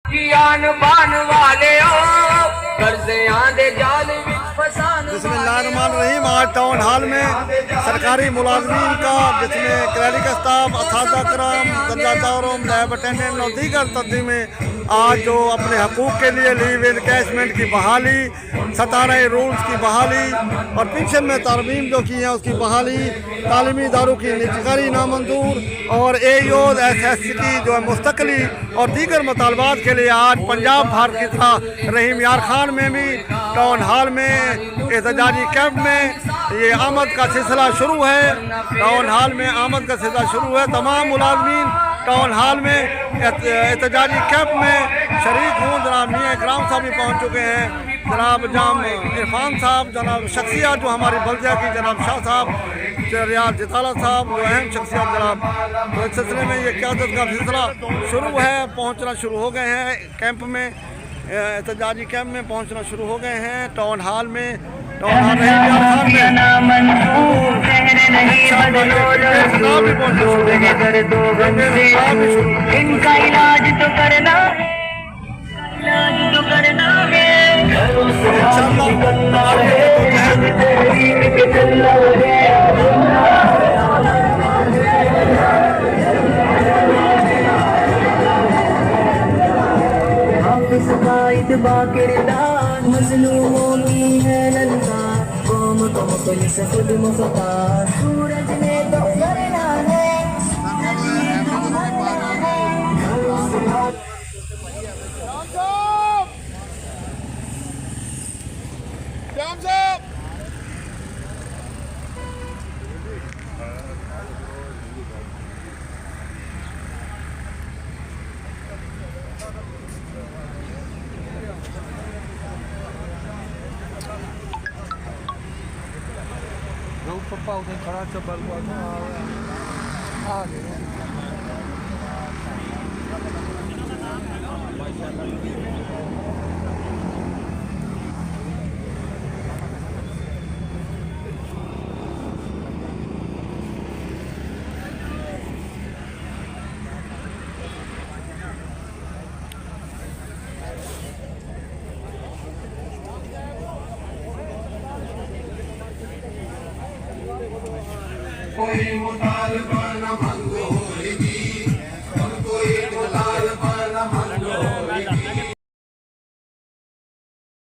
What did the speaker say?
आन बान वाले कर्जे आंदे जाल विच फसान। बिस्मिल्लाहिर्रहमानिर्रहीम। आज टाउन हॉल में सरकारी मुलाजमीन का, जिसमें क्लरिकल स्टाफ, असातिज़ा कराम, दर्जादारों, लैब अटेंडेंट और दीगर तंजीमें आज जो अपने हकूक़ के लिए लीव इनकैशमेंट की बहाली, 17 रूल्स की बहाली और पेंशन में तरमीम जो की है उसकी बहाली, तालीमी इदारों की निजकारी नामंजूर और AEOs SSC की जो है मुस्तकली और दीगर मुतालबात के लिए आज पंजाब भर की तरह रहीम यार खान में भी टाउन हॉल में एहतजाजी कैंप में ये आमद का सिलसिला शुरू है। टाउन हॉल में आमद का सिलसिला शुरू है। तमाम मुलाजमीन टाउन हॉल में एहतजाजी कैंप में शरीक हूँ। जनाब मियाँ इकराम साहब भी पहुँच चुके हैं, जनाब जाम इरफान साहब, जनाब शख्सियत जो हमारी बल्दिया की, जनाब शाह साहब, रियाज जिताला साहब जो अहम शख्सियत जनाब। तो इस सिलसिले में ये क़यादत का सिलसिला शुरू है, पहुँचना शुरू हो गए हैं कैंप में, एहतजाजी कैंप में पहुँचना शुरू हो गए हैं टाउन हॉल में। टाउन हॉल इनका इलाज तो करना है, इलाज तो करना है। हाफिज कायद बाकिरदार मजलूमों की है ललकार, कौम को मुखलिस खुद मुख्तार, सूरज ने तो करना है। पप्पा उधर खड़ा चप्पल हुआ था आ गए। कोई मुतालबा न मंग